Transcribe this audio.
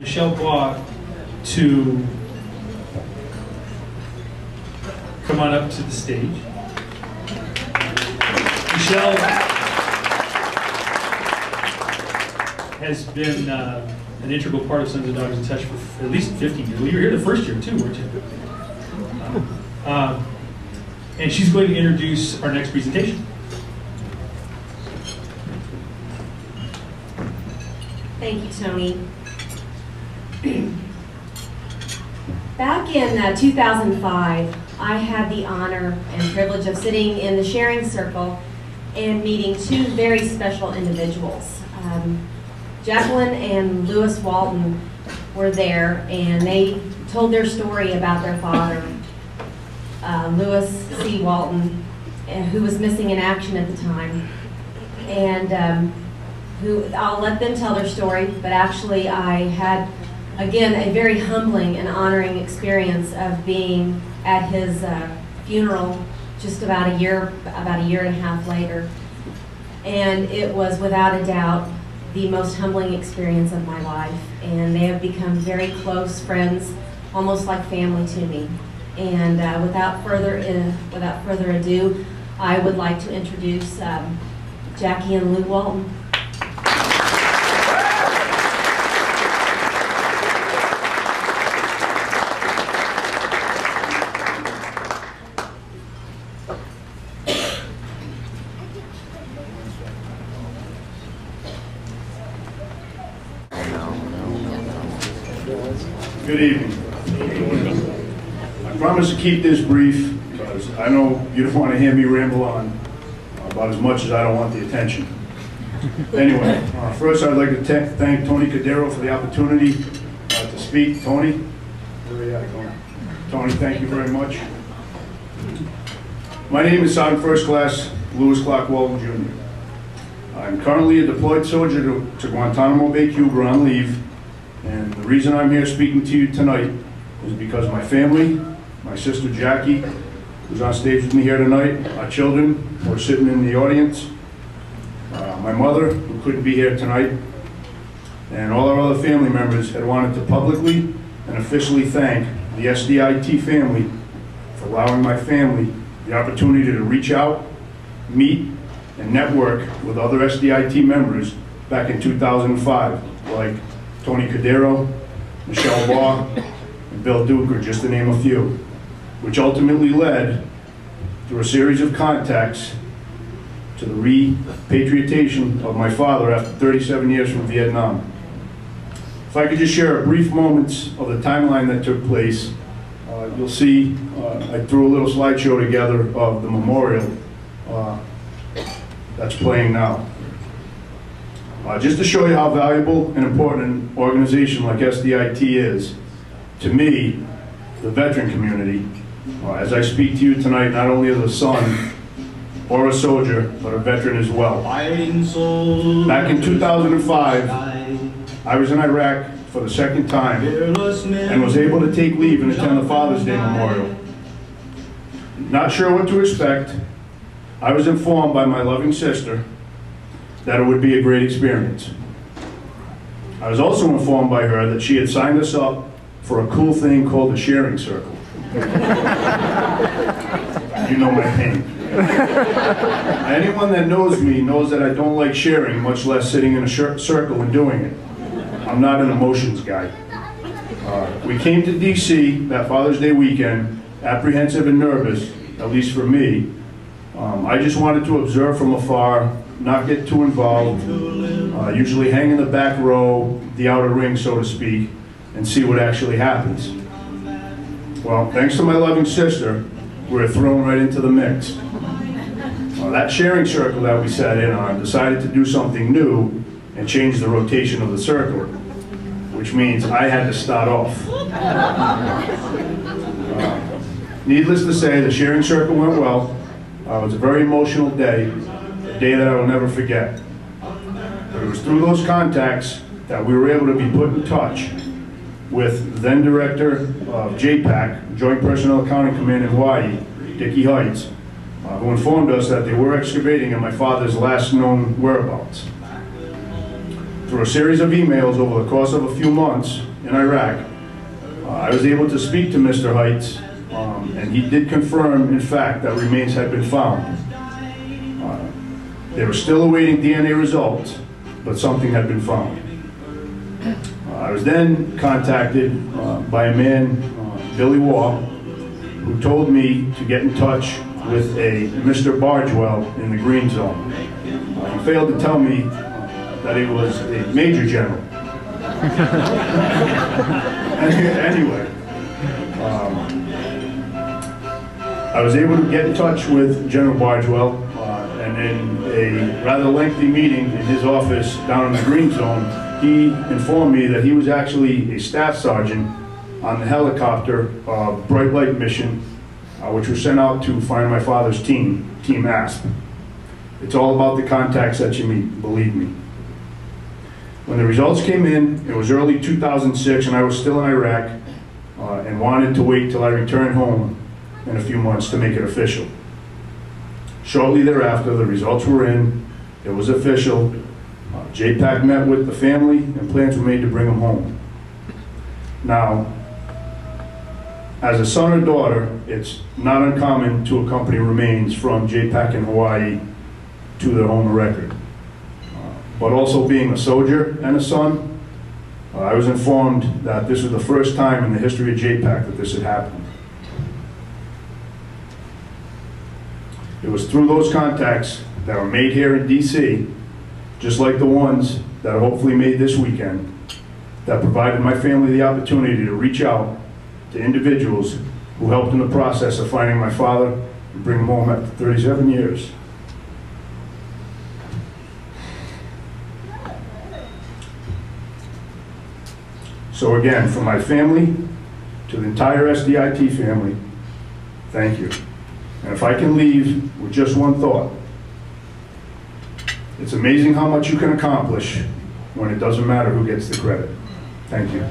Michelle Block to come on up to the stage. Michelle has been an integral part of Sons of Dogs in Touch for at least 15 years. Well, you were here the first year too, weren't you? And she's going to introduce our next presentation. Thank you, Tony. Back in 2005, I had the honor and privilege of sitting in the sharing circle and meeting two very special individuals. Jacqueline and Lewis Walton were there, and they told their story about their father, Lewis C. Walton, who was missing in action at the time. And I'll let them tell their story, but actually I had, again, a very humbling and honoring experience of being at his funeral just about a year and a half later. And it was without a doubt the most humbling experience of my life. And they have become very close friends, almost like family to me. And without further ado, I would like to introduce Jackie and Lou Walton. Good evening. I promise to keep this brief because I know you don't want to hear me ramble on about as much as I don't want the attention. Anyway, first I'd like to thank Tony Cadero for the opportunity to speak. Tony, where are you at, Tony? Tony, thank you very much. My name is Sergeant First Class Lewis Clark Walton Jr. I'm currently a deployed soldier to Guantanamo Bay, Cuba on leave. And the reason I'm here speaking to you tonight is because my family, my sister Jackie, who's on stage with me here tonight, our children who are sitting in the audience, my mother, who couldn't be here tonight, and all our other family members had wanted to publicly and officially thank the SDIT family for allowing my family the opportunity to reach out, meet, and network with other SDIT members back in 2005, like Tony Cadero, Michelle Law, and Bill Duker, just to name a few, which ultimately led through a series of contacts to the repatriation of my father after 37 years from Vietnam. If I could just share a brief moments of the timeline that took place, you'll see I threw a little slideshow together of the memorial that's playing now. Just to show you how valuable and important an organization like SDIT is to me, the veteran community, as I speak to you tonight, not only as a son or a soldier, but a veteran as well. Back in 2005, I was in Iraq for the second time and was able to take leave and attend the Father's Day Memorial. Not sure what to expect, I was informed by my loving sister that it would be a great experience. I was also informed by her that she had signed us up for a cool thing called the sharing circle. You know my pain. Anyone that knows me knows that I don't like sharing, much less sitting in a circle and doing it. I'm not an emotions guy. We came to DC that Father's Day weekend, apprehensive and nervous, at least for me. I just wanted to observe from afar, not get too involved, usually hang in the back row, the outer ring, so to speak, and see what actually happens. Well, thanks to my loving sister, we were thrown right into the mix. That sharing circle that we sat in on decided to do something new and change the rotation of the circle, which means I had to start off. Needless to say, the sharing circle went well. It was a very emotional day, a day that I will never forget. But it was through those contacts that we were able to be put in touch with then Director of JPAC, Joint Personnel Accounting Command in Hawaii, Dickie Heights, who informed us that they were excavating in my father's last known whereabouts. through a series of emails over the course of a few months in Iraq, I was able to speak to Mr. Heights, and he did confirm, in fact, that remains had been found. They were still awaiting DNA results, but something had been found. I was then contacted by a man, Billy Waugh, who told me to get in touch with a Mr. Bargewell in the Green Zone. He failed to tell me that he was a major general. Anyway, I was able to get in touch with General Bargewell, and in a rather lengthy meeting in his office down in the Green Zone, he informed me that he was actually a staff sergeant on the helicopter bright light mission, which was sent out to find my father's team, Team ASP. It's all about the contacts that you meet, believe me. When the results came in, it was early 2006 and I was still in Iraq and wanted to wait till I returned home in a few months to make it official. Shortly thereafter, the results were in, it was official. JPAC met with the family and plans were made to bring him home. Now, as a son or daughter, it's not uncommon to accompany remains from JPAC in Hawaii to their home of record. But also being a soldier and a son, I was informed that this was the first time in the history of JPAC that this had happened. It was through those contacts that were made here in DC, just like the ones that are hopefully made this weekend, that provided my family the opportunity to reach out to individuals who helped in the process of finding my father and bring him home after 37 years. So again, from my family to the entire SDIT family, thank you. And if I can leave with just one thought, it's amazing how much you can accomplish when it doesn't matter who gets the credit. Thank you.